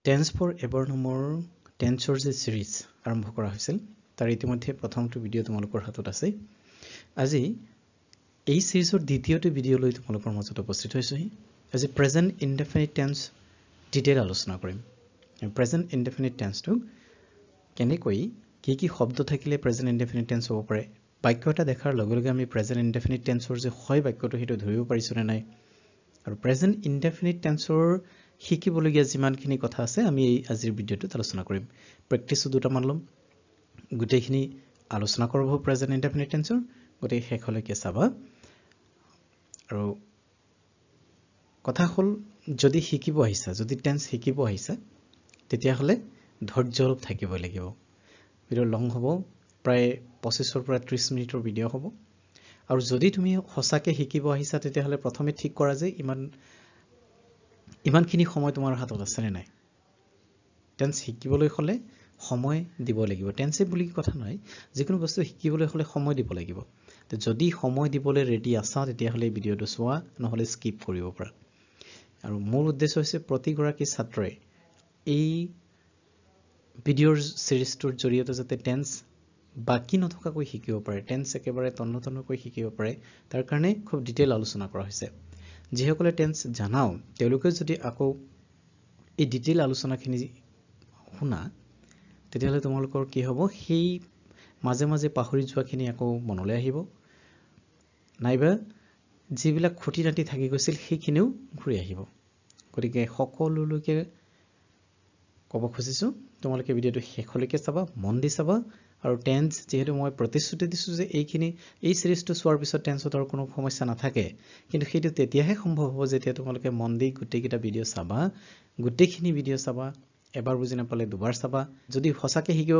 Tense for ever নামৰ টেন্সৰ যে সিৰিজ আৰম্ভ কৰা হৈছিল তাৰ ইতিমধ্যে প্ৰথমটো ভিডিও তোমালোকৰ হাতত আছে আজি এই সিৰিজৰ দ্বিতীয়টো ভিডিও লৈ তোমালোকৰ মাজত উপস্থিত হৈছোহি আজি প্ৰেজেন্ট ইনডেফিনিট টেন্স ডিটেইল আলোচনা কৰিম প্ৰেজেন্ট ইনডেফিনিট টেন্সটো কেনেকৈ কি শব্দ থাকিলে প্ৰেজেন্ট ইনডেফিনিট টেন্স হ'ব পাৰে বাক্য এটা দেখাৰ লগে লগে আমি প্ৰেজেন্ট ইনডেফিনিট টেন্সৰ যে হয় বাক্যটো হেতু ধৰিব পাৰিছো নে নাই আৰু প্ৰেজেন্ট ইনডেফিনিট টেন্সৰ শিকিবলগীয়া যিমানখিনি কথা আছে আমি এই আজিৰ ভিডিওটোত আলোচনা কৰিম প্ৰেক্টিসও দুটামান লম গোটেইখিনি আলোচনা কৰব প্ৰেজেন্ট ইনডেফিনিট টেন্সৰ গোটেই শেষলৈকে চাবা আৰু কথা হল যদি শিকিব আহিছা যদি টেন্স শিকিব আহিছা তেতিয়া হলে ধৈৰ্য অলপ থাকিব লাগিব ভিডিও লং হ'ব প্ৰায় 25 পৰা 30 মিনিটৰ ভিডিও হ'ব আৰু যদি তুমি হসাকে শিকিব আহিছা তেতিয়া হলে প্ৰথমে ঠিক কৰা যে ইমানখিনি সময় তোমাৰ হাতত আছে নে নাই টেন্স শিকিবলৈ হলে সময় দিব লাগিব টেন্সে বুলি কথা নহয় যিকোনো বস্তু শিকিবলৈ হলে সময় দিব লাগিব তো যদি সময় দিবলৈ ৰেডি আছা তেতিয়া হলে ভিডিওটো চোৱা নহলে স্কিপ কৰিব পাৰা আৰু মোৰ উদ্দেশ্য হৈছে প্ৰতিগৰাকী ছাত্ৰই এই ভিডিওৰ সিৰিজটোৰ জৰিয়তে যাতে টেন্স বাকি নথকাকৈ শিকিব পাৰে টেন্স একেবাৰে তন্নতন্নকৈ শিকিব পাৰে তাৰ কাৰণে খুব ডিটেইল আলোচনা কৰা হৈছে যিসকলে টেন্স জানাও তেওঁলোকে যদি আকৌ এই ডিটেইল আলোচনাখিনি শুনা তেতিয়াহলে তোমালোকৰ কি হ'ব সেই মাজে মাজে পাহৰি যোৱাখিনি আকৌ মনলৈ আহিব নাইবা যিবিলাক খুটি নাটি থাকি গৈছিল সেইখিনিও ঘূৰি আহিব গতিকে সকলোলৈকে ক'ব খুজিছো তোমালোকে ভিডিওটো শেষলৈকে চাবা মন দি চাবা আৰু টেন্স যেহেতু মই প্ৰতিশ্ৰুতি দিছো যে এই সিৰিজটো চোৱাৰ পিছত টেন্সৰ কোনো সমস্যা নাথাকে কিন্তু সেইটো তেতিয়াহে সম্ভৱ হ'ব যেতিয়া তোমালোকে মন দি গোটেইকেইটা ভিডিও চাবা গোটেইখিনি ভিডিও চাবা এবাৰ বুজি নাপালে দুবাৰ চাবা যদি হসাকে শিকিব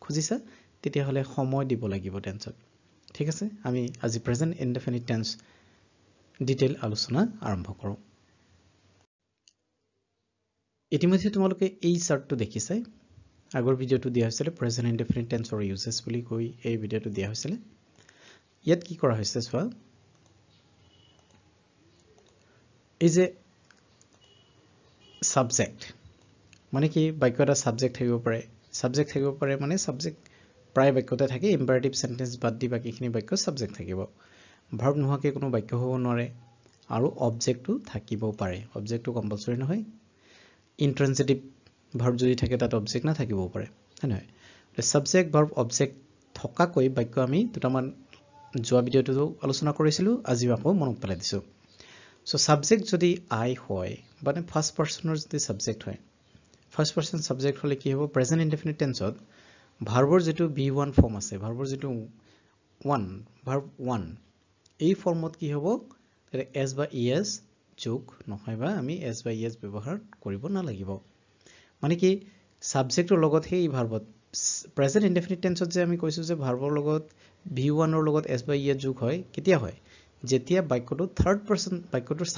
খুজিছা তেতিয়া হলে সময় দিব লাগিব টেন্সত ঠিক আছে আমি আজি প্ৰেজেন্ট ইনডেফিনিট টেন্স ডিটেইল আলোচনা আৰম্ভ কৰো ইতিমধ্যে তোমালোকে এই চাৰ্টটো দেখিছাই আগৰ ভিডিওটো দিয়া হৈছিল প্ৰেজেন্ট ইনডেফিনিট টেন্সৰ ইউজেছ বুলি কৈ এই ভিডিওটো দিয়া হৈছিল ইয়াত কি কৰা হৈছে চোৱা এই যে সাবজেক্ট মানে কি বাক্য এটা সাবজেক্ট থাকিব পাৰে মানে সাবজেক্ট প্ৰায় বাক্যতে থাকে ইম্পাৰেটিভ সেন্টেন্স বাদ দি বাকিখিনি বাক্য সাবজেক্ট থাকিব ভাৰ্ব নোহোৱাকে কোনো বাক্য হ'ব নোৱাৰে আৰু অবজেক্টটো থাকিব পাৰে অবজেক্টটো কম্পালসৰি নহয় ইন্ট্ৰানজিটিভ ভাৰ্ব যদি থাকে তাত অবজেক্ট না থাকিব পাৰে হয় সাবজেক্ট ভাৰ্ব অবজেক্ট থকাকৈ বাক্য আমি দুটামান যোৱা ভিডিওটো আলোচনা কৰিছিলো আজি আকৌ মনত পেলাই দিছো সো সাবজেক্ট যদি আই হয় মানে ফাৰ্স্ট পাৰসনৰ যদি সাবজেক্ট হয় ফাৰ্স্ট পাৰসন সাবজেক্ট হলে কি হ'ব প্ৰেজেন্ট ইনডেফিনিট টেন্সত ভাৰ্বৰ যেটো B1 ফৰ্ম আছে ভাৰ্বৰ যেটো 1 ভাৰ্ব 1 এই ফৰ্মত কি হ'ব s বা es যোগ নহয়বা আমি s বা es ব্যৱহাৰ কৰিব না লাগিব মানে কি সাবজেক্টৰ লগত হেই ভাৰ্বত প্ৰেজেন্ট ইনডেফিনিট টেন্সত যে আমি কৈছো যে ভাৰ্বৰ লগত B1 ৰ লগত s বা es যোগ হয় কেতিয়া হয় যেতিয়া বাক্যটো থাৰ্ড পাৰসন বাক্যটোৰ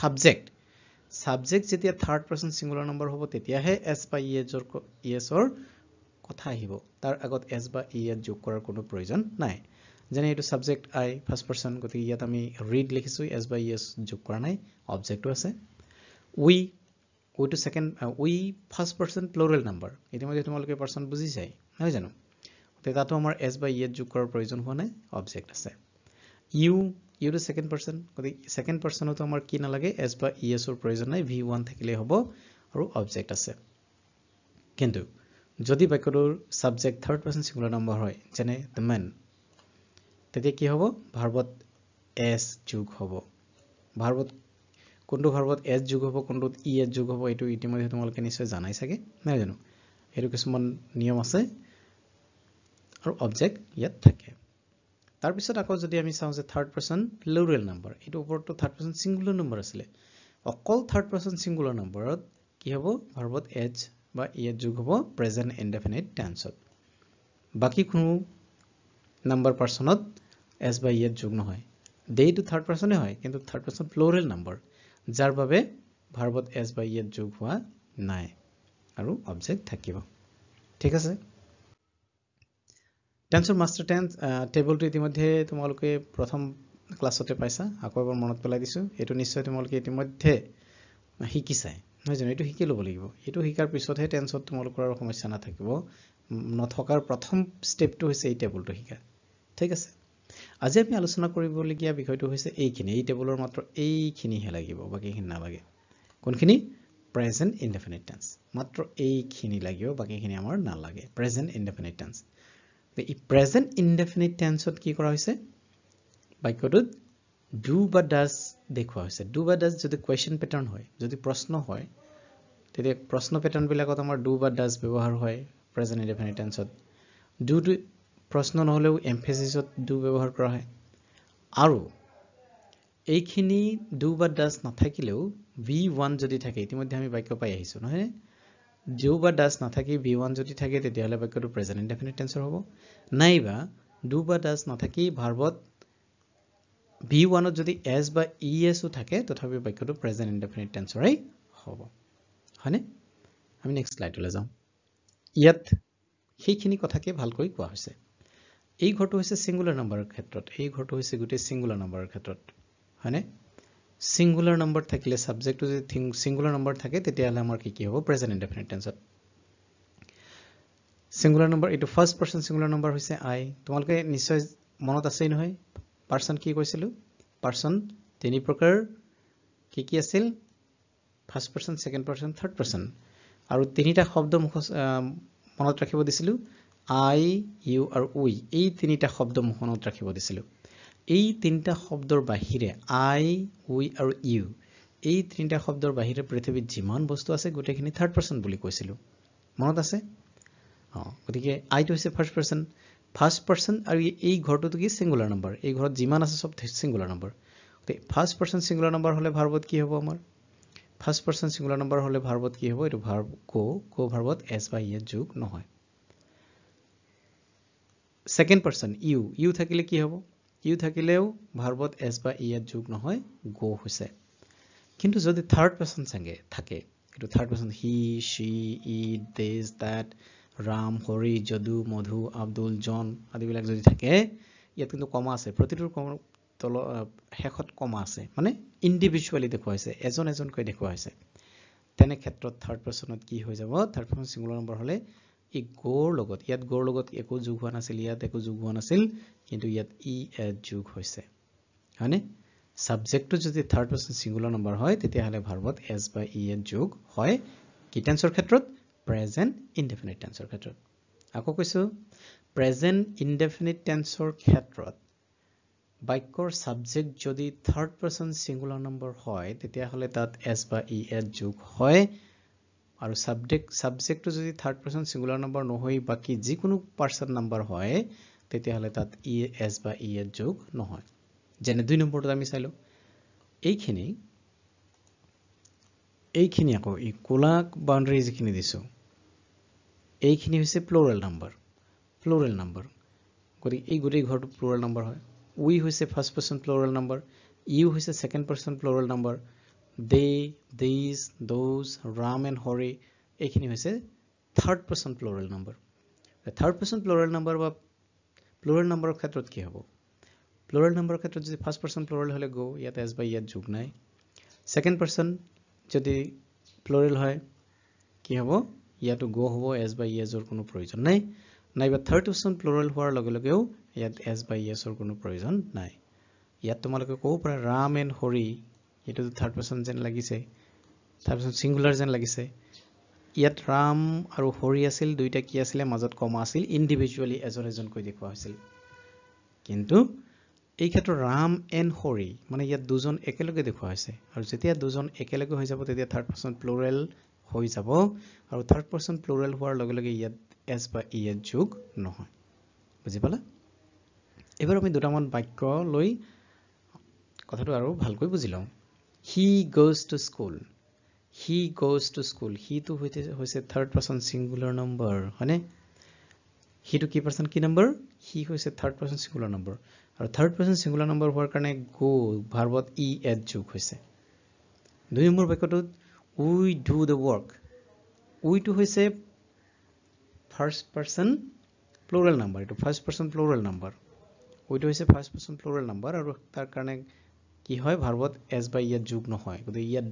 সাবজেক্ট যেতিয়া থাৰ্ড পাৰসন সিঙ্গুলাৰ নম্বৰ হ'ব তেতিয়াহে s বা es ৰ কথা আহিব তাৰ আগত s বা es যোগ কৰাৰ কোনো প্ৰয়োজন নাই যেনে এটো সাবজেক্ট আই ফাৰ্স্ট পাৰসন গতি ইয়াত আমি ৰিড লিখিছো s বা es যোগ কৰা নাই অবজেক্টটো আছে we to second we first person plural number ইতিমধ্যে তোমালোকে পারসন বুজি যায় নহয় জানো তেতাতো আমাৰ s বা es যোগ কৰাৰ প্ৰয়োজন হোৱা নাই অবজেক্ট আছে you to second person গতি second personতো আমাৰ কি নালাগে s বা es ৰ প্ৰয়োজন নাই v1 থাকিলে হ'ব আৰু অবজেক্ট আছে কিন্তু যদি বাক্যটোৰ subject third person singular number হয় যেনে the man তেতিয়া কি হ'ব ভাৰ্বত s যোগ হ'ব ভাৰ্বত কোনটো ভাৰ্বত s যোগ হ'ব কোনটোত es যোগ হ'ব এটো ইতিমধ্যে তোমালোকে নিশ্চয় জানাই চাগে নাই জানো এটো কিছুমান নিয়ম আছে আৰু অবজেক্ট ইয়াত থাকে তাৰ পিছত আকৌ যদি আমি চাওঁ যে থাৰ্ড পাৰসন প্লুৰাল নম্বৰ এটো ওপৰটো থাৰ্ড পাৰসন সিঙ্গুলাৰ নম্বৰ আছিল অকল থাৰ্ড পাৰসন সিঙ্গুলাৰ নম্বৰত কি হ'ব ভাৰ্বত s বা es যোগ হ'ব প্ৰেজেন্ট ইনডেফিনিট টেন্সত বাকি কোনো নম্বৰ পাৰসনত s বা es যোগ নহয় দেইটো থাৰ্ড পাৰসনে হয় কিন্তু থাৰ্ড পাৰসন প্লুৰাল নম্বৰ যাৰ বাবে ভাৰ্বত s বা es যোগ হোৱা নাই আৰু অবজেক্ট থাকিব ঠিক আছে টেন্সৰ মাষ্টাৰ টেন্স টেবুলটো ইতিমধ্যে তোমালোকে প্ৰথম ক্লাছতে পাইছা আকৌ এবাৰ মনত পেলাই দিছো এটো নিশ্চয় তোমালোকে ইতিমধ্যে শিকিছাই নহয় জানো এইটো শিকি ল'ব লাগিব এইটো শিকাৰ পিছতহে টেন্সত তোমালোকৰ আৰু সমস্যা নাথাকিব নথকাৰ প্ৰথম ষ্টেপটো হৈছে এই টেবুলটো শিকা ঠিক আছে আজি আমি আলোচনা কৰিবলগীয়া বিষয়টো হৈছে এইখিনি এই টেবুলৰ মাত্ৰ এইখিনিহে লাগিব বাকিখিনি নালাগে কোনখিনি প্ৰেজেন্ট ইনডেফিনিট টেন্স মাত্ৰ এইখিনি লাগিব বাকিখিনি আমাৰ নালাগে প্ৰেজেন্ট ইনডেফিনিট টেন্স এই প্ৰেজেন্ট ইনডেফিনিট টেন্সত কি কৰা হৈছে বাক্যটোত ডু বা ডাজ দেখুওৱা হৈছে ডু বা ডাজ যদি কোৱেশ্চন প্যাটাৰ্ন হয় যদি প্ৰশ্ন হয় তেতিয়া প্ৰশ্ন প্যাটাৰ্ন বিলাকত আমাৰ ডু বা ডাজ ব্যৱহাৰ হয় প্ৰেজেন্ট ইনডেফিনিট টেন্সত ডু প্ৰশ্ন নহলেও এমফেসিছত ডু ব্যৱহাৰ কৰা হয় আৰু এইখিনি ডু বা ডাজ নাথাকিলেও v1 যদি থাকে ইতিমধ্যে আমি বাক্য পাই আহিছো নহয় ডু বা ডাজ নাথাকি v1 যদি থাকে তেতিয়াহলে বাক্যটো প্ৰেজেন্ট ইনডেফিনিট টেন্সৰ হ'ব নাইবা ডু বা ডাজ নাথাকি ভাৰ্বত v1 ত যদি s বা es ও থাকে তথাপি বাক্যটো প্ৰেজেন্ট ইনডেফিনিট টেন্সৰেই হ'ব হয়নে আমি নেক্সট স্লাইডলৈ যাম ইয়াত সেইখিনি কথাকে ভালকৈ কোৱা হৈছে এই ঘৰটো হৈছে সিঙ্গুলাৰ নাম্বাৰৰ ক্ষেত্ৰত এই ঘৰটো হৈছে গোটেই সিঙ্গুলাৰ নাম্বাৰৰ ক্ষেত্ৰত হয়নে সিঙ্গুলাৰ নাম্বাৰ থাকিলে সাবজেক্টটো যদি সিঙ্গুলাৰ নাম্বাৰ থাকে তেতিয়াহলে আমাৰ কি হ'ব প্ৰেজেন্ট ইনডেফিনিট টেন্সত সিঙ্গুলাৰ নাম্বাৰ এটো ফাৰ্স্ট পাৰসন সিঙ্গুলাৰ নাম্বাৰ হৈছে আই তোমালোকে নিশ্চয় মনত আছে নহয় পাৰসন কি কৈছিলো পাৰসন তিনি প্ৰকাৰ কি আছিল first person second person third person আৰু তিনিটা শব্দ মনত ৰাখিব দিছিলো I, you আৰু we এই তিনিটা শব্দ মনত ৰাখিব দিছিলো এই তিনিটা শব্দৰ বাহিৰে I, we আৰু you এই তিনিটা শব্দৰ বাহিৰে পৃথিৱীত যিমান বস্তু আছে গোটেইখিনি থাৰ্ড পাৰসন বুলি কৈছিলো মনত আছে গতিকে I টো হৈছে ফাৰ্স্ট পাৰসন আৰু এই ঘৰটো কি সিঙ্গুলাৰ নাম্বাৰ এই ঘৰত যিমান আছে সব singular number first person singular number হলে ভাৰ্বত কি হ'ব আমাৰ ফাৰ্স্ট পাৰসন সিঙ্গুলাৰ নাম্বাৰ হলে ভাৰ্বত কি হ'ব এটো ভাৰ্ব গো ভাৰ্বত s বা e যোগ নহয় সেকেন্ড পারসন ইউ থাকিলে কি হ'ব ইউ থাকিলেও ভার্বত s বা e এর যোগ নহয় গো হৈছে কিন্তু যদি থার্ড পারসন সঙ্গে থাকে এটো third person he she it this that Ram Hari Jadu Madhu Abdul John আদি বিলাক যদি থাকে ইয়াত কিন্তু কমা আছে প্ৰতিটোৰ তল শেষত কমা আছে মানে ইন্ডিভিজুয়ালি দেখুৱা হৈছে এজন এজনকৈ দেখুৱা হৈছে তেনে ক্ষেত্ৰত থাৰ্ড পাৰসনত কি হৈ যাব থাৰ্ড পাৰসন সিঙ্গুলাৰ নম্বৰ হলে এই গোৰ লগত ইয়াত গোৰ লগত একো যোগ হোৱা নাছিল ইয়াত একো যোগ হোৱা নাছিল কিন্তু ইয়াত ই যোগ হৈছে হয়নে সাবজেক্টটো যদি থাৰ্ড পাৰসন সিঙ্গুলাৰ নম্বৰ হয় তেতিয়াহলে ভাৰ্বত s বা e এৰ যোগ হয় কি টেন্সৰ ক্ষেত্ৰত প্ৰেজেন্ট ইনডেফিনিট টেন্সৰ ক্ষেত্ৰত আকৌ কৈছো প্ৰেজেন্ট ইনডেফিনিট টেন্সৰ ক্ষেত্ৰত বাক্যৰ সাবজেক্ট যদি থাৰ্ড পাৰসন সিঙ্গুলাৰ নম্বৰ হয় তেতিয়াহলে তাত s বা e এৰ যোগ হয় আৰু সাবজেক্টটো যদি থাৰ্ড পাৰসন সিঙ্গুলাৰ নম্বৰ নহয় বাকি যিকোনো পাৰসন নম্বৰ হয় তেতিয়াহলে তাত s বা e এৰ যোগ নহয় যেনে দুই নম্বৰটো আমি চাইলো এইখিনি আকৌ এই কোলা বাউন্ডাৰী যিখিনি দিছো এইখিনি হৈছে প্লুৰাল নাম্বাৰ গতিকে এই গোটেই ঘৰটো প্লুৰাল নাম্বাৰ হয় উই হৈছে first person plural number you হৈছে second person plural number they these those ram and hori এইখিনি হৈছে third person plural number third person plural number বা প্লুৰাল নাম্বাৰৰ ক্ষেত্ৰত কি হ'ব প্লুৰাল নাম্বাৰৰ ক্ষেত্ৰত যদি ফাৰ্স্ট পাৰসন প্লুৰাল হলে গো ইয়াত s বা ইয়াত যোগ নাই সেকেন্ড পাৰসন যদি প্লুৰাল হয় কি হ'ব ইয়াতো গো হ'ব s বা e ৰ কোনো প্ৰয়োজন নাই নাইবা থাৰ্ড পাৰসন প্লুৰাল হোৱাৰ লগে লগেও ইয়াত s বা e ৰ কোনো প্ৰয়োজন নাই ইয়াত তোমালোকে ক'ব পাৰা ৰাম এণ্ড হৰি এটো থাৰ্ড পাৰসন যেন লাগিছে থাৰ্ড পাৰসন সিঙ্গুলাৰ যেন লাগিছে ইয়াত ৰাম আৰু হৰি আছিল দুইটা কি আছিল মাজত কমা আছিল ইন্ডিভিজুয়ালি এজন এজনকৈ দেখুৱা হৈছিল কিন্তু এই ক্ষেত্ৰত ৰাম এণ্ড হৰি মানে ইয়াত দুজন একেলগে দেখুৱা হৈছে আৰু যেতিয়া দুজন একেলগে হৈ যাব তেতিয়া থাৰ্ড পাৰসন প্লুৰাল হৈ যাব আৰু থাৰ্ড পাৰসন প্লুৰাল হোৱাৰ লগে লগে ইয়াত s বা e এৰ যোগ নহয় বুজি পালা এবাৰ আমি দুটামান বাক্য লৈ কথাটো আৰু ভালকৈ বুজি লওঁ he goes to school he to হৈছে থাৰ্ড পাৰসন সিঙ্গুলাৰ নম্বৰ হয়নে he to কি পাৰসন কি নম্বৰ he হৈছে থাৰ্ড পাৰসন সিঙ্গুলাৰ নম্বৰ আৰু থাৰ্ড পাৰসন সিঙ্গুলাৰ নম্বৰ হোৱাৰ কাৰণে go ভাৰ্বত e এড যোগ হৈছে দুই নম্বৰ বাক্যটোত we do the work we to হৈছে ফাৰ্স্ট পাৰসন প্লুৰাল নম্বৰ এটো first person plural number we to হৈছে ফাৰ্স্ট পাৰসন প্লুৰাল নম্বৰ আৰু তাৰ কাৰণে কি হয় ভাৰ্বত s বা ইয়াত যোগ নহয় গতিকে ইয়াত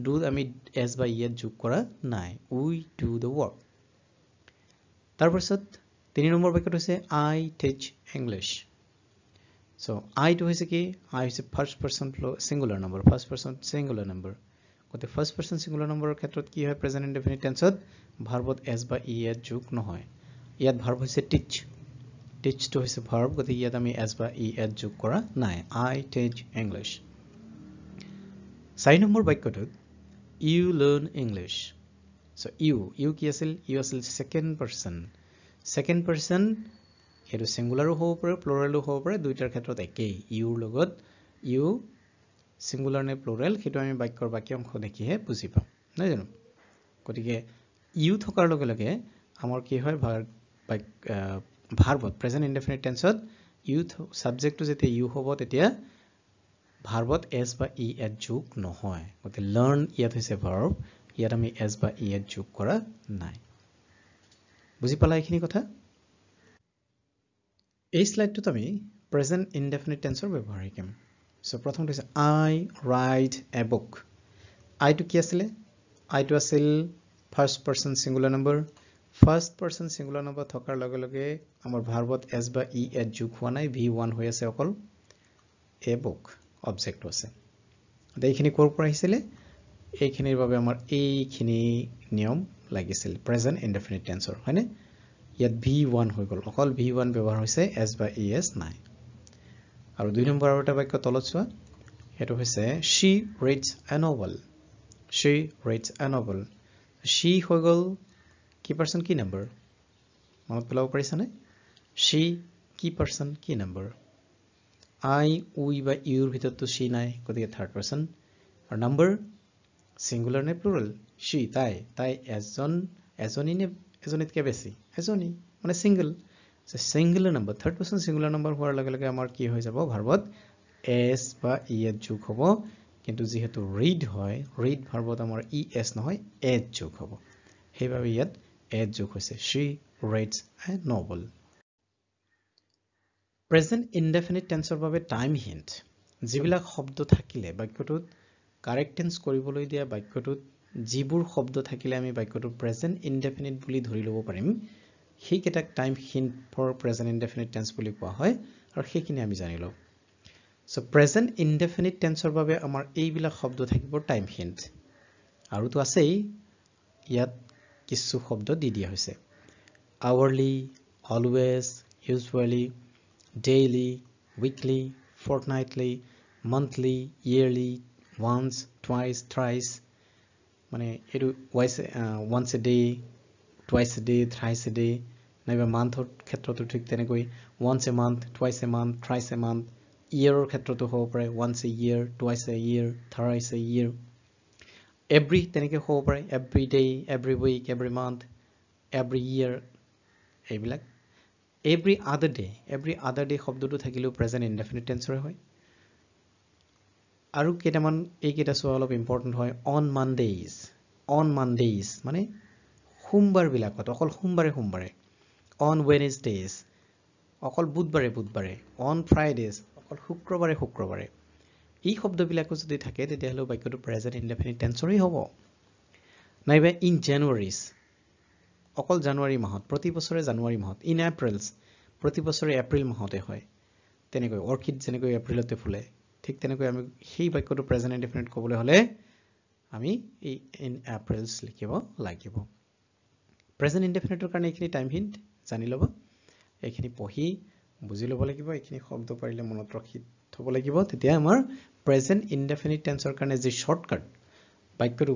ডু আমি এছ বা ইয়েত যোগ কৰা নাই উই ডু দ্য ৱৰ্ক তাৰপিছত 3 নম্বৰ বাক্যটো হৈছে আই টিচ ইংলিছ সো আইটো হৈছে কি আই হৈছে first person singular number first person singular number গতে ফাৰ্ষ্ট পাৰসন সিঙ্গুলাৰ নম্বৰৰ ক্ষেত্ৰত কি হয় প্ৰেজেন্ট ইনডেফিনিট টেন্সত ভাৰ্বত এছ বা ইয়েত যোগ নহয় ইয়াত ভাৰ্ব হৈছে টিচ টিচটো হৈছে ভাৰ্ব গতে ইয়াত আমি এছ বা ইয়েত যোগ কৰা নাই আই টিচ ইংলিছ 4 নম্বৰ বাক্যটোত you learn English so you কি আছিল ইউ আছিল সেকেন্ড পাৰসন এটো সিঙ্গুলাৰো হ'ব পাৰে প্লুৰালো হ'ব পাৰে দুইটাৰ ক্ষেত্ৰত একেই ইউৰ লগত ইউ সিঙ্গুলাৰ নে প্লুৰাল হেতু আমি বাক্যৰ বাকি অংশ দেখিহে বুজি পাম নাই জানো গতিকে ইউ থকাৰ লগে লগে আমাৰ কি হয় ভাৰ্বত প্ৰেজেন্ট ইনডেফিনিট টেন্সত ইউ সাবজেক্টটো যেতিয়া ইউ হ'ব তেতিয়া ভাৰ্বত এছ বা ই এত যোগ নহয় গতে লাৰ্ন ইয়াত হৈছে ভাৰ্ব ইয়াত আমি এছ বা ই এত যোগ কৰা নাই বুজি পালা এইখিনি কথা এই স্লাইডটোত আমি প্ৰেজেন্ট ইনডেফিনিট টেন্সৰ ব্যৱহাৰ শিকিম সো প্ৰথমটো হৈছে আই ৰাইট এ বুক আইটো কি আছিলে আইটো আছিল first person singular number first person singular number থকাৰ লগে লগে আমাৰ ভাৰ্বত এছ বা ই এত যোগ হোৱা নাই v1 হৈ আছে অকল এ বুক অবজেক্টটো আছে এইখিনি কৰ পৰা আহিছিলে এইখিনিৰ বাবে আমাৰ এইখিনি নিয়ম লাগিছিল প্ৰেজেন্ট ইনডেফিনিট টেন্সৰ হয়নে ইয়াত v1 হৈ গল অকল v1 ব্যৱহাৰ হৈছে এছ বা es নাই আৰু 2 নম্বৰ আৰু এটা বাক্য তলত চোৱা হেতু হৈছে she reads a novel she reads a novel she হৈ গল কি পাৰসন কি নম্বৰ মনত পেলাব পাৰিছানে she কি পাৰসন কি নম্বৰ I we বা ইউৰ ভিতৰতো she নাই গতিকে থাৰ্ড পাৰসন আৰু নম্বৰ সিঙ্গুলাৰ নে প্লুৰাল she তাই এজনী নে এজনীতকৈ বেছি এজনী মানে singular number third person singular number হোৱাৰ লগে লগে আমাৰ কি হৈ যাব ভাৰ্বত এছ বা ই এত যোগ হ'ব কিন্তু যেহেতু ৰিড হয় ৰিড ভাৰ্বত আমাৰ ই এছ নহয় এত যোগ হ'ব সেইভাবে ইয়াত এত যোগ হৈছে she reads a novel present indefinite টেন্সৰ বাবে টাইম হিন্ট যিবিলাক শব্দ থাকিলে বাক্যটোত কাৰেক্ট টেন্স কৰিবলৈ দিয়া বাক্যটোত যিবোৰ শব্দ থাকিলে আমি বাক্যটো প্ৰেজেন্ট ইনডেফিনিট বুলি ধৰি ল'ব পাৰিম সেইকেইটাক time hint for present indefinite tense বুলি কোৱা হয় আৰু সেইখিনি আমি জানি লওঁ সো প্ৰেজেন্ট ইনডেফিনিট টেন্সৰ বাবে আমাৰ এইবিলাক শব্দ থাকিব টাইম হিন্ট আৰু তো আছেই ইয়াত কিছু শব্দ দি দিয়া হৈছে hourly always usually daily weekly fortnightly monthly yearly once twice thrice মানে এটো once a day twice a day thrice a day নাইবা মান্থৰ ক্ষেত্ৰতো ঠিক তেনেকৈ once a month twice a month thrice a month yearৰ ক্ষেত্ৰতো হ'ব পাৰে once a year twice a year thrice a year every তেনেকৈ হ'ব পাৰে every day every week every month every year এইবিলাক every other day শব্দটো থাকিলেও প্ৰেজেন্ট ইনডেফিনিট টেন্সৰে হয় আৰু কেইটামান এইকেইটা চোৱা অলপ ইম্পৰ্টেন্ট হয় on Mondays মানে সোমবাৰ বিলাকত অকল সোমবাৰে on Wednesdays অকল বুধবাৰে on Fridays অকল শুক্ৰবাৰে এই শব্দবিলাকো যদি থাকে তেতিয়াহ'লে বাক্যটো প্ৰেজেন্ট ইনডেফিনিট টেন্সৰেই হ'ব নাইবা in Januaries অকল জানুৱাৰী মাহত প্ৰতি বছৰে জানুৱাৰী মাহত in Aprils প্ৰতি বছৰে এপ্ৰিল মাহতে হয় তেনেকৈ অৰ্কিড যেনেকৈ এপ্ৰিলতে ফুলে ঠিক তেনেকৈ আমি সেই বাক্যটো প্ৰেজেন্ট ইনডেফিনিট ক'বলৈ হলে আমি এই in Aprils লিখিব লাগিব প্ৰেজেন্ট ইনডেফিনিটৰ কাৰণে এইখিনি টাইম হিন্ট জানি ল'ব এইখিনি পঢ়ি বুজি ল'ব লাগিব এইখিনি শব্দ পাৰিলে মনত ৰাখি থব লাগিব তেতিয়া আমাৰ প্ৰেজেন্ট ইনডেফিনিট টেন্সৰ কাৰণে যে শৰ্টকাট বাক্যটো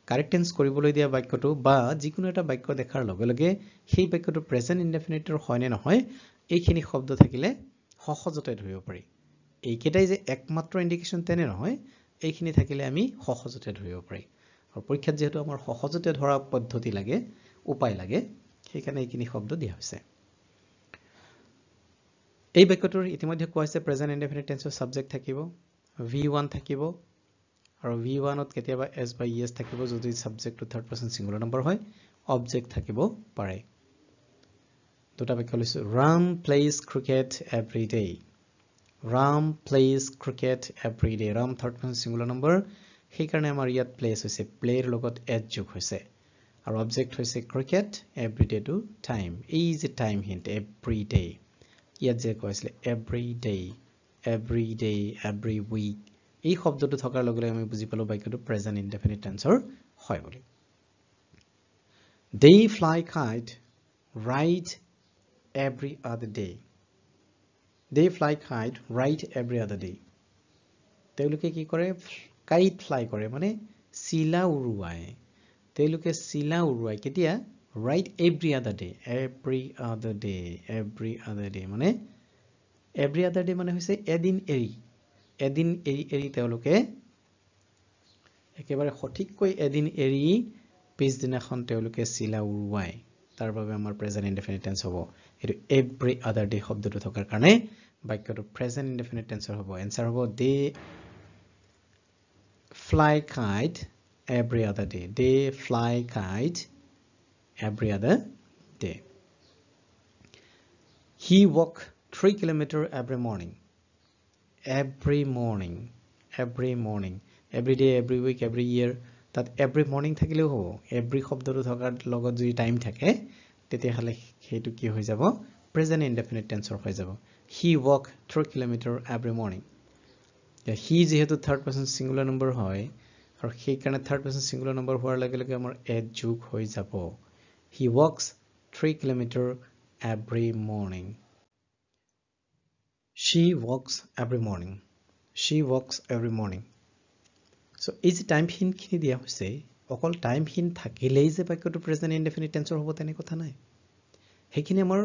কাৰেক্ট টেন্স কৰিবলৈ দিয়া বাক্যটো বা যিকোনো এটা বাক্য দেখাৰ লগে লগে সেই বাক্যটো প্ৰেজেন্ট ইনডেফিনিটৰ হয় নে নহয় এইখিনি শব্দ থাকিলে সহজতে ধৰিব পাৰি এইকেইটাই যে একমাত্ৰ ইন্ডিকেশন তেনে নহয় এইখিনি থাকিলে আমি সহজতে ধৰিব পাৰি আৰু পৰীক্ষাত যেহেতু আমাৰ সহজতে ধৰা পদ্ধতি লাগে উপায় লাগে সেইকাৰণে এইখিনি শব্দ দিয়া হৈছে এই বাক্যটোৰ ইতিমধ্যে কোৱা হৈছে প্ৰেজেন্ট ইনডেফিনিট টেন্সৰ সাবজেক্ট থাকিব v1 থাকিব আৰু v1 ত কেতিয়াবা s বা es থাকিব যদি সাবজেক্টটো থাৰ্ড পাৰসন সিঙ্গুলাৰ নম্বৰ হয় অবজেক্ট থাকিব পাৰে দুটা বাক্য লৈছো Ram plays cricket every day Ram plays cricket every day Ram third person singular number সেই কাৰণে আমাৰ ইয়াত প্লেচ হৈছে প্লেৰ লগত এজ যোগ হৈছে আৰু অবজেক্ট হৈছে cricket every day to time এই যে টাইম হিন্ট এভৰি ডে ইয়াত যে কৈছিলে এভৰি ডে এভৰি উইক এই শব্দটো থকাৰ লগে লগে আমি বুজি পালো বাক্যটো প্ৰেজেন্ট ইনডেফিনিট টেন্সৰ হয় বুলি they fly kite right every other day they fly kite right every other day তেওঁলোকে কি কৰে কাইট ফ্লাই কৰে মানে চিলা উৰুৱায় তেওঁলোকে চিলা উৰুৱায় কেতিয়া right every other day মানে every other day মানে হৈছে এদিন এৰি তেওঁলোকে একেবাৰে সঠিককৈ এদিন এৰি পিছদিনাখন তেওঁলোকে চিলা উৰুৱায় তাৰ বাবে আমাৰ প্ৰেজেন্ট ইনডেফিনিট টেন্স হ'ব এটো every other day শব্দটো থকাৰ কাৰণে বাক্যটো প্ৰেজেন্ট ইনডেফিনিট টেন্সৰ হ'ব এনসাৰ হ'ব they fly kite every other day they fly kite every other day he walk 3 kilometer every morning every day every week every year that every morning থাকিলেও হ'ব every শব্দটো থকাৰ লগত যদি টাইম থাকে তেতিয়া হলে হেতু কি হৈ যাব প্ৰেজেন্ট ইনডেফিনিট টেন্সৰ হৈ যাব he walk 3 kilometer every morning he যেহেতু থাৰ্ড পাৰসন সিঙ্গুলাৰ নম্বৰ হয় আৰু সেই কাৰণে থাৰ্ড পাৰসন সিঙ্গুলাৰ নম্বৰ হোৱাৰ লগে লগে আমাৰ এড যোগ হৈ যাব he walks 3 kilometer every morning she walks every morning so is time hin খিনি দিয়া হৈছে অকল টাইম হিন থাকিলেই যে বাক্যটো প্ৰেজেন্ট ইনডেফিনিট টেন্সৰ হ'ব তেনে কথা নাই হেখিনি আমাৰ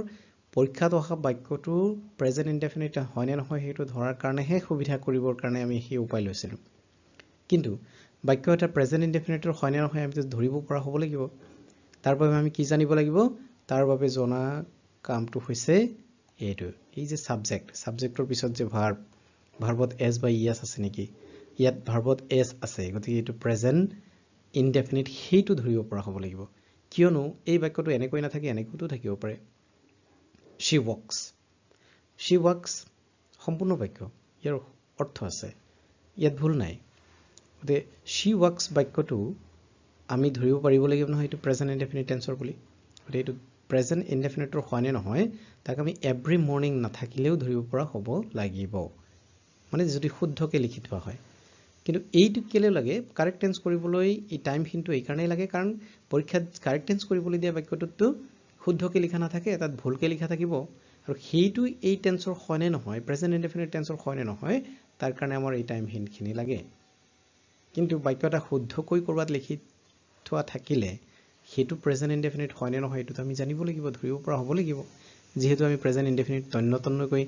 পৰীক্ষাত অহা বাক্যটো প্ৰেজেন্ট ইনডেফিনিট হয় নে নহয় হেতু ধৰাৰ কাৰণে হে সুবিধা কৰিবৰ কাৰণে আমি হি উপায় লৈছিলো কিন্তু বাক্য এটা প্ৰেজেন্ট ইনডেফিনিটৰ হয় নে নহয় আমি ধৰিব পৰা হ'ব লাগিব তাৰ বাবে আমি কি জানিব লাগিব তাৰ বাবে জনা কামটো হৈছে এইটো এই যে সাবজেক্টৰ পিছত যে ভাৰ্বত এস বা ইএস আছে নেকি ইয়াত ভাৰ্বত এস আছে গতিকে এইটো প্ৰেজেন্ট ইনডেফিনিট হেতু ধৰিব পৰা হ'ব লাগিব কিয়নো এই বাক্যটো এনেকৈ নাথাকে এনেকৈতো থাকিব পাৰে she walks সম্পূৰ্ণ বাক্য ইয়াৰ অৰ্থ আছে ইয়াত ভুল নাই গতিকে she walks বাক্যটো আমি ধৰিব পাৰিব লাগিব নহয় এইটো প্ৰেজেন্ট ইনডেফিনিট টেন্সৰ বুলি গতিকে এইটো প্ৰেজেন্ট ইনডেফিনিটৰ হয় নে নহয় তাক আমি এভৰি মৰ্নিং নাথাকিলেও ধৰিব পৰা হ'ব লাগিব মানে যদি শুদ্ধকৈ লিখি থোৱা হয় কিন্তু এইটো কেলে লাগে কাৰেক্ট টেন্স কৰিবলৈ এই টাইম হিনটো এই কাৰণেই লাগে কাৰণ পৰীক্ষাত কাৰেক্ট টেন্স কৰিবলৈ দিয়া বাক্যটোত শুদ্ধকৈ লিখা নাথাকে তাত ভুলকৈ লিখা থাকিব আৰু হেইটো এই টেন্সৰ হয় নে নহয় প্ৰেজেন্ট ইনডেফিনিট টেন্সৰ হয় নে নহয় তাৰ কাৰণে আমাৰ এই টাইম হিন খিনি লাগে কিন্তু বাক্যটা শুদ্ধকৈ কৰবাত লিখি থোৱা থাকিলে হেতু প্ৰেজেন্ট ইনডেফিনিট হয় নে নহয় এটো আমি জানিব লাগিব ধৰিব পৰা হ'ব লাগিব যেহেতু আমি প্ৰেজেন্ট ইনডেফিনিট তন্নতন্নকৈ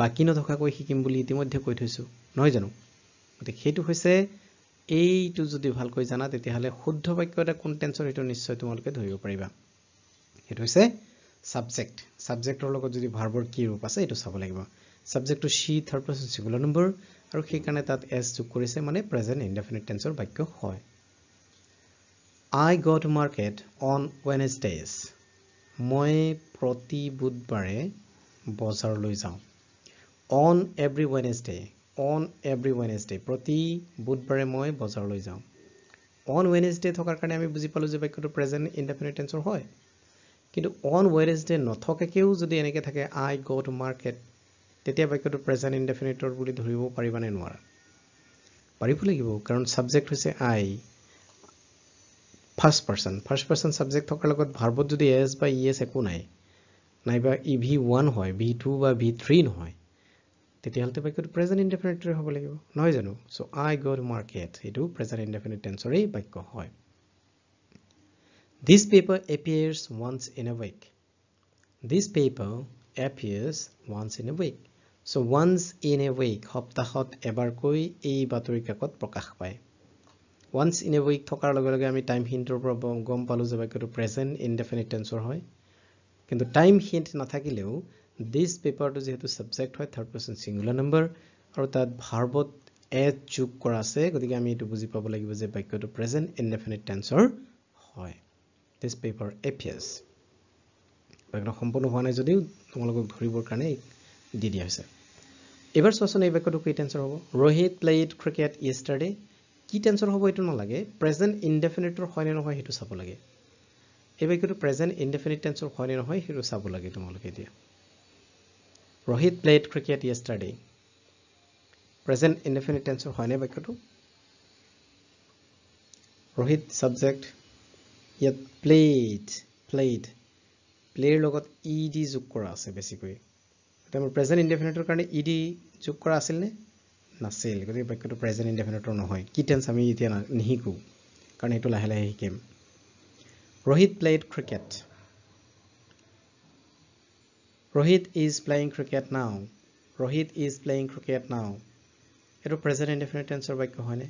বাকি নথকাকৈ শিকিম বুলি ইতিমধ্যে কৈ থৈছো নহয় জানো গতিকে হেতু হৈছে এইটো যদি ভালকৈ জানা তেতিয়া হলে শুদ্ধ বাক্য এটা কোন টেন্সৰ হেতু নিশ্চয় তোমালোকে ধৰিব পাৰিবা হেতু হৈছে সাবজেক্টৰ লগত যদি ভাৰ্বৰ কি ৰূপ আছে এটো চাব লাগিব সাবজেক্টটো she third person singular number আৰু সেই কাৰণে তাত এস যোগ কৰিছে মানে প্ৰেজেন্ট ইনডেফিনিট টেন্সৰ বাক্য হয় I go to market on Wednesdays মই প্ৰতি বুধবাৰে বজাৰলৈ যাওঁ on every Wednesday প্ৰতি বুধবাৰে মই বজাৰলৈ যাওঁ on Wednesday থকাৰ কাৰণে আমি বুজি পালো যে বাক্যটো প্ৰেজেন্ট ইনডেফিনিট টেন্সৰ হয় কিন্তু on Wednesday নথকাকেও যদি এনেকে থাকে I go to market তেতিয়া বাক্যটো প্ৰেজেন্ট ইনডেফিনিটৰ বুলি ধৰিব পাৰিবা নে নোৱাৰা পাৰিব লাগিব কাৰণ সাবজেক্ট হৈছে I ফাৰ্স্ট পাৰসন সাবজেক্ট থকাৰ লগত ভাৰ্বত যদি এস বা ইএস একো নাই নাইবা EV1 হয় V2 বা V3 নহয় তেতিয়া হলতে বাক্যটো প্ৰেজেন্ট ইনডেফিনিট হ'ব লাগিব নহয় জানো so I go to market এটো প্ৰেজেন্ট ইনডেফিনিট টেন্সৰই বাক্য হয় This paper appears once in a week. So once in a week সপ্তাহত এবাৰকৈ এই বাতৰি কাকত প্ৰকাশ পায় once in a week থকাৰ লগে লগে আমি টাইম হিন্টৰ পৰা গম পালো যে বাক্যটো প্ৰেজেন্ট ইনডেফিনিট টেন্সৰ হয় কিন্তু টাইম হিন্ট নাথাকিলেও this paper টো যেহেতু সাবজেক্ট হয় থাৰ্ড পাৰসন সিঙ্গুলাৰ নম্বৰ আৰু তাত ভাৰ্বত এজ যোগ কৰা আছে গতিকে আমি এটো বুজি পাব লাগিব যে বাক্যটো প্ৰেজেন্ট ইনডেফিনিট টেন্সৰ হয় This paper appears. বাক্যটো সম্পূৰ্ণ হোৱা নাই যদিও তোমালোকক ধৰিবৰ কাৰণে দি দিয়া হৈছে এবাৰ চোৱাচোন এই বাক্যটো কি টেন্সৰ হ'ব Rohit played cricket yesterday কি টেন্সৰ হ'ব এইটো নালাগে প্ৰেজেন্ট ইনডেফিনিটৰ হয় নে নহয় সেইটো চাব লাগে এই বাক্যটো প্ৰেজেন্ট ইনডেফিনিট টেন্সৰ হয় নে নহয় সেইটো চাব লাগে তোমালোকে এতিয়া Rohit played cricket yesterday present indefinite টেন্সৰ হয় নে বাক্যটো Rohit subject ইয়াত played প্লেৰ লগত ed যোগ কৰা আছে বেছিকৈ এটা মোৰ প্ৰেজেন্ট ইনডেফিনিটৰ কাৰণে ed যোগ কৰা আছিল নে নাছিল গতিকে বাক্যটো প্ৰেজেন্ট ইনডেফিনিটৰ নহয় কি টেন্স আমি এতিয়া নিহিকো কাৰণ এটো লাহে লাহে শিকিম Rohit played cricket Rohit is playing cricket now Rohit is playing cricket now এটো প্ৰেজেন্ট ইনডেফিনিট টেন্সৰ বাক্য হয়নে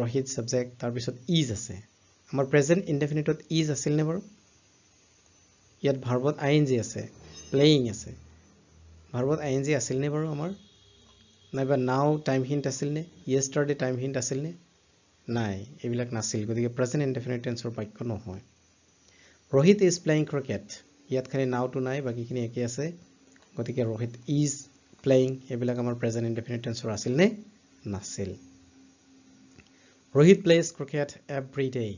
Rohit subject তাৰ পিছত is আছে আমাৰ প্ৰেজেন্ট ইনডেফিনিটত is আছিল নে বাৰু ইয়াত ভাৰ্বত ing আছে playing আছে ভাৰ্বত ing আছিল নে বাৰু আমাৰ নাইবা now টাইম হিন্ট আছিল নে yesterday টাইম হিন্ট আছিল নে নাই এইবিলাক নাছিল গতিকে প্ৰেজেন্ট ইনডেফিনিট টেন্সৰ বাক্য নহয় Rohit is playing cricket ইয়াত খালি now to নাই বাকিখিনি একে আছে গতিকে Rohit is playing এইবিলাক আমাৰ প্ৰেজেন্ট ইনডেফিনিট টেন্সৰ আছিল নে নাছিল Rohit plays cricket every day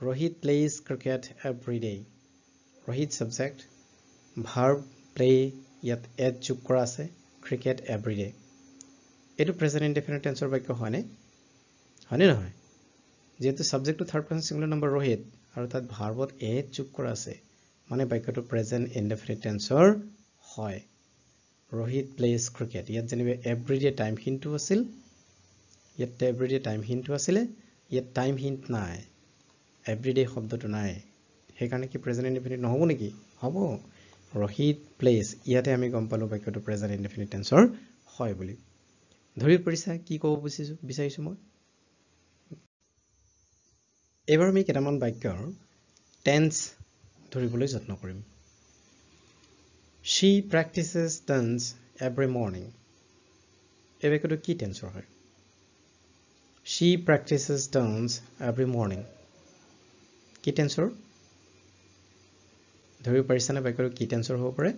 Rohit plays cricket every day Rohit subject verb play ইয়াত এড যোগ কৰা আছে cricket every day এটো প্ৰেজেন্ট ইনডেফিনিট টেন্সৰ বাক্য হয়নে হয়নে নহয় যেহেতু সাবজেক্টটো third person singular number Rohit আৰু তাত ভাৰ্বত এড যোগ কৰা আছে মানে বাক্যটো প্ৰেজেন্ট ইনডেফিনিট টেন্সৰ হয় Rohit plays cricket ইয়াত যেনিবা everyday টাইম হিন্টটো আছিল ইয়াত everyday টাইম হিন্টটো আছিল ইয়াত টাইম হিন্ট নাই everyday শব্দটো নাই হেকাৰণে কি প্ৰেজেন্ট ইনডেফিনিট নহব নেকি হ'ব Rohit plays ইয়াতে আমি গম পালো বাক্যটো প্ৰেজেন্ট ইনডেফিনিট টেন্সৰ হয় বুলি ধৰি পৰিছা কি ক'ব বিচাৰিছো মই এবাৰ আমি কেটামান বাক্যৰ টেন্স ধৰিবলৈ যত্ন কৰিম She practices dance every morning এই বাক্যটো কি টেন্সৰ হয় She practices dance every morning কি টেন্সৰ ধৰি পৰিছা নে বাক্যটো কি টেন্সৰ হ'ব পাৰে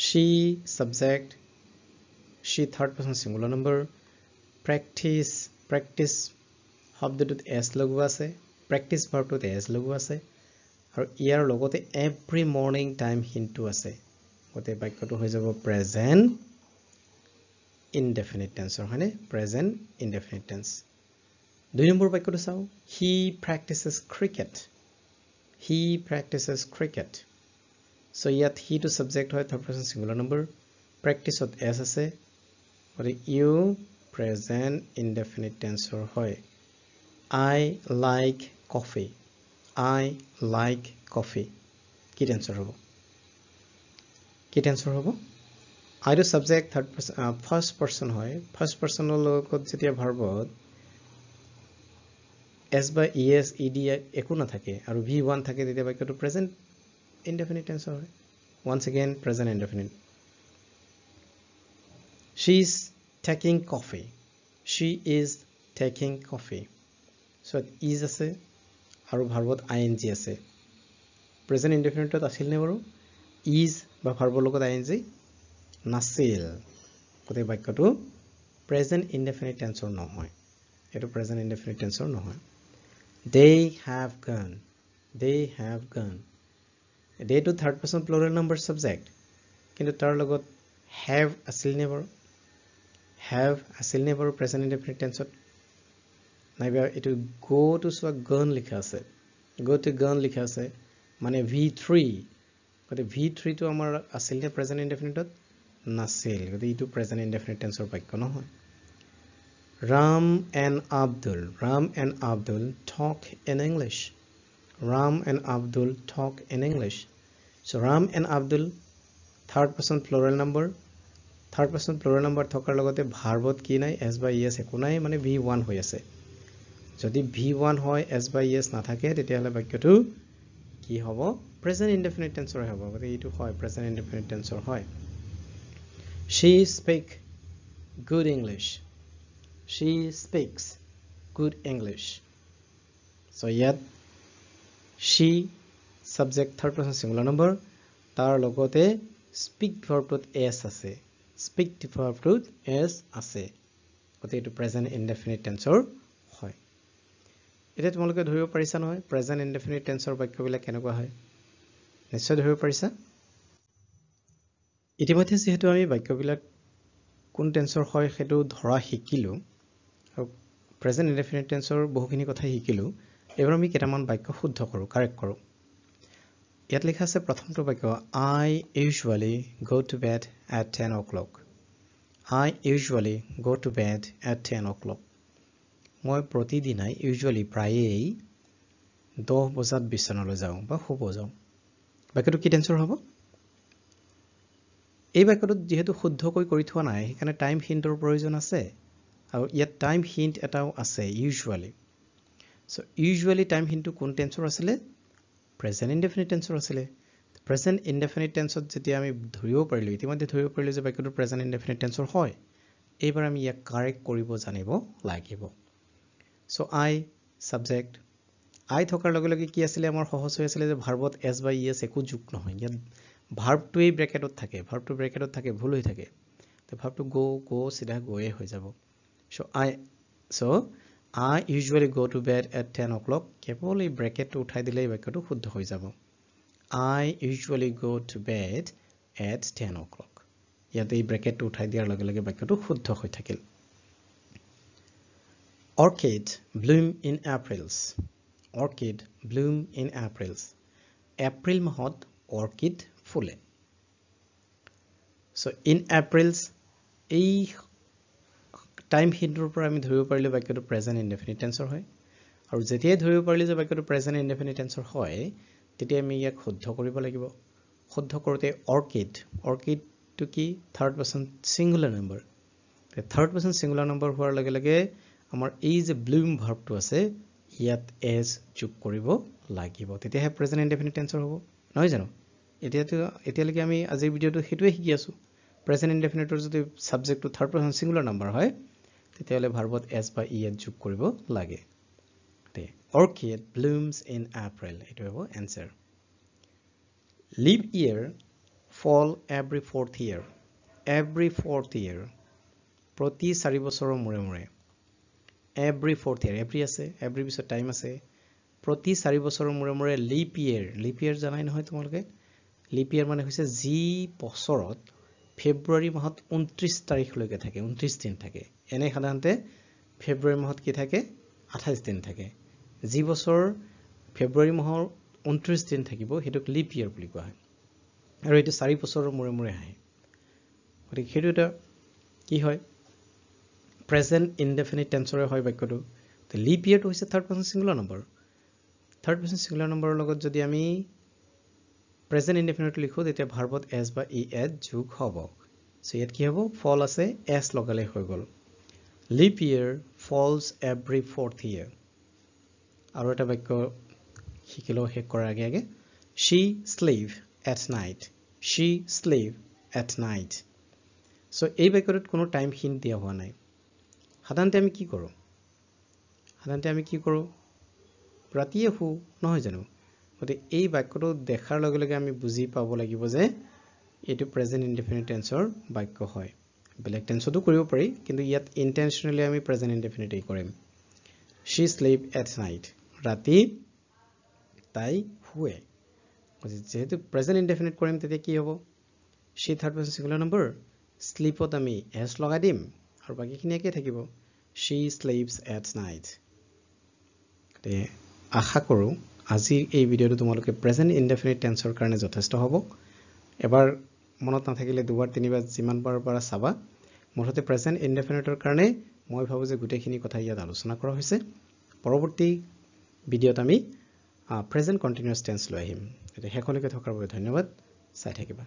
She subject She third person singular number practice শব্দটোত s লগোৱা আছে practice ভাৰ্বটোত s লগোৱা আছে আৰু ইয়াৰ লগতে every morning time হিন্টটো আছে গতে বাক্যটো হৈ যাব present indefinite tense হয়নে present indefinite tense দুই নম্বৰ বাক্যটো চাও he practices cricket so ইয়াত he to subject হয় third person singular number practice ত s আছে গতে you present indefinite tense হয় I like coffee কি টেন্সৰ হ'ব I to subject third person first person হয় first person লগত যেতিয়া ভাৰ্বত s বা es ed একো না থাকে আৰু v1 থাকে তেতিয়া বাক্যটো প্ৰেজেন্ট ইনডেফিনিট টেন্স হয় once again present indefinite she is taking coffee so is আছে আৰু ভাৰ্বত ing আছে প্ৰেজেন্ট ইনডেফিনিটত আছিল নে বাৰু is বা ভাৰ্বৰ লগত ing নাছিল গতে বাক্যটো প্ৰেজেন্ট ইনডেফিনিট টেন্সৰ নহয় এটো প্ৰেজেন্ট ইনডেফিনিট টেন্সৰ নহয় they have gone they to third person plural number subject কিন্তু তাৰ লগত have আছিল নে বাৰু প্ৰেজেন্ট ইনডেফিনিট টেন্সত নাইবা এটো go to সো gone লিখা আছে মানে v3 গতে v3 তো আমাৰ আছিল নে প্ৰেজেন্ট ইনডেফিনিটত নাছিল গতে ইটো প্ৰেজেন্ট ইনডেফিনিট টেন্সৰ বাক্য নহয় Ram and Abdul talk in English so Ram and Abdul third person plural number থকাৰ লগতে ভাৰ্বত কি নাই s by es একো নাই মানে v1 হৈ আছে যদি v1 হয় s by es নাথাকে তেতিয়া হলে বাক্যটো কি হ'ব প্ৰেজেন্ট ইনডেফিনিট টেন্সৰ হ'ব গতে ইটো হয় প্ৰেজেন্ট ইনডেফিনিট টেন্সৰ হয় She speaks good English so yet she subject third person singular number তাৰ লগতে speak verb টোত s আছে গতিকে এইটো প্ৰেজেন্ট ইনডেফিনিট টেন্সৰ হয় এতিয়া তোমালোকে ধৰিব পাৰিছা নহয় প্ৰেজেন্ট ইনডেফিনিট টেন্সৰ বাক্যবিলাক কেনেকুৱা হয় নিশ্চয় ধৰিব পাৰিছা ইতিমধ্যে যেহেতু আমি বাক্যবিলাক কোন টেন্সৰ হয় সেইটো ধৰা শিকিলো আৰু প্ৰেজেন্ট ইনডেফিনিট টেন্সৰ বহুখিনি কথা শিকিলো এবাৰ আমি কেইটামান বাক্য শুদ্ধ কৰো কাৰেক্ট কৰো ইয়াত লিখা আছে প্ৰথমটো বাক্য I usually go to bed at 10 o'clock I usually go to bed at 10 o'clock মই প্ৰতিদিনাই usually প্ৰায়েই 10 বজাত বিছনালৈ যাওঁ বা শুব যাওঁ বাক্যটো কি টেন্সৰ হ'ব এই বাক্যটো যেহেতু শুদ্ধকৈ কৰি থোৱা নাই সেইকাৰণে টাইম হিন্টৰ প্ৰয়োজন আছে আৰু ইয়াত টাইম হিন্ট এটাও আছে usually so usually টাইম হিন্টটো কোন টেন্সৰ আছিলে প্ৰেজেন্ট ইনডেফিনিট টেন্সৰ আছিলে প্ৰেজেন্ট ইনডেফিনিট টেন্সত যেতিয়া আমি ধৰিব পাৰিলো ইতিমধ্যে ধৰিব পাৰিলো যে বাক্যটো প্ৰেজেন্ট ইনডেফিনিট টেন্সৰ হয় এইবাৰ আমি ইয়াক কাৰেক্ট কৰিব জানিব লাগিব so I subject I থকাৰ লগে লগে কি আছিল আমাৰ সহজ হৈ আছিল যে ভাৰ্বত s বা es একো যোগ নহয় ইয়াত ভাৰ্বটোই ব্ৰেকেটত থাকে ভুল হৈ থাকে তো ভাৰ্বটো go সিধা goয়ে হৈ যাব so I usually go to bed at 10 o'clock কেৱল এই ব্ৰেকেটটো উঠাই দিলে এই বাক্যটো শুদ্ধ হৈ যাব I usually go to bed at 10 o'clock ইয়াতে এই ব্ৰেকেটটো উঠাই দিয়াৰ লগে লগে বাক্যটো শুদ্ধ হৈ থাকিল Orchid bloom in Aprils Orchid bloom in Aprils April মাহত orchid ফুলে so in Aprils এই টাইম হিন্টৰ পৰা আমি ধৰিব পাৰিলে বাক্যটো প্ৰেজেন্ট ইনডেফিনিট টেন্সৰ হয় আৰু যেতিয়াই ধৰিব পাৰিলে যে বাক্যটো প্ৰেজেন্ট ইনডেফিনিট টেন্সৰ হয় তেতিয়া আমি ইয়াক শুদ্ধ কৰিব লাগিব শুদ্ধ কৰোতে orchid to কি third person singular number third person singular number হোৱাৰ লগে লগে আমাৰ এই যে ব্লুম ভাৰ্বটো আছে ইয়াত s যোগ কৰিব লাগিব তেতিয়াহে প্ৰেজেন্ট ইনডেফিনিট টেন্সৰ হ'ব নহয় জানো এতিয়ালৈকে আমি আজিৰ ভিডিওটো হেতুৱে শিকি আছো প্ৰেজেন্ট ইনডেফিনিটৰ যদি সাবজেক্টটো থাৰ্ড পাৰসন সিঙ্গুলাৰ নম্বৰ হয় তেতিয়ালে ভাৰ্বত s বা es যোগ কৰিব লাগে তে orchid blooms in April এটো হ'ব answer leap year fall every fourth year প্ৰতি 4 বছৰৰ মূৰে মূৰে every fourth year every আছে every পিছত টাইম আছে প্ৰতি 4 বছৰৰ মূৰে মূৰে leap year জানাই নহয় তোমালোকে leap year মানে হৈছে যি বছৰত ফেব্ৰুৱাৰী মাহত 29 তাৰিখলৈকে থাকে 29 দিন থাকে এনে সাধাৰণতে ফেব্ৰুৱাৰী মাহত কি থাকে 28 দিন থাকে যি বছৰ ফেব্ৰুৱাৰী মাহৰ 29 দিন থাকিব হেতুক leap year বুলি কোৱা হয় আৰু এটো 4 বছৰৰ মূৰে মূৰে আহে গতিকে হেতু এটা কি হয় প্ৰেজেন্ট ইনডেফিনিট টেন্সৰে হয় বাক্যটো তে leap year টো হৈছে থাৰ্ড পাৰসন সিঙ্গুলাৰ নম্বৰৰ লগত যদি আমি প্ৰেজেন্ট ইনডেফিনিট লিখো তেতিয়া ভাৰ্বত s বা es যোগ হ'ব সো ইয়াত কি হ'ব fall আছে s লগালে হৈ গল leap year falls every fourth year আৰু এটা বাক্য শিকিলো শেষ কৰাৰ আগে she sleep at night so এই বাক্যটোত কোনো টাইম হিন্ট দিয়া হোৱা নাই সাধাৰণতে আমি কি কৰো ৰাতিয়ে হু নহয় জানো গতে এই বাক্যটো দেখাৰ লগে লগে আমি বুজি পাব লাগিব যে এটো প্ৰেজেন্ট ইনডেফিনিট টেন্সৰ বাক্য হয় বেলেগ টেন্সতো কৰিব পাৰি কিন্তু ইয়াত ইন্টেনশনালি আমি প্ৰেজেন্ট ইনডেফিনিট কৰিম she sleep at night ৰাতি তাই শুৱে যেহেতু প্ৰেজেন্ট ইনডেফিনিট কৰিম তেতিয়া কি হ'ব she third person singular number sleepত আমি s লগাই দিম আৰু বাকিখিনি একে থাকিব she sleeps at night তে আশা কৰো আজি এই ভিডিওটো তোমালোকে প্ৰেজেন্ট ইনডেফিনিট টেন্সৰ কাৰণে যথেষ্ট হ'ব এবাৰ মনত নাথাকিলে দুবাৰ তিনিবাৰ যিমান বাৰ পৰা চাবা মুঠতে প্ৰেজেন্ট ইনডেফিনিটৰ কাৰণে মই ভাবো যে গুটেখিনি কথা ইয়াত আলোচনা কৰা হৈছে পৰৱৰ্তী ভিডিওত আমি প্ৰেজেন্ট কন্টিনিউয়াস টেন্স লৈ আহিম এটা হেকলৈকে থকাৰ বাবে ধন্যবাদ চাই থাকিবা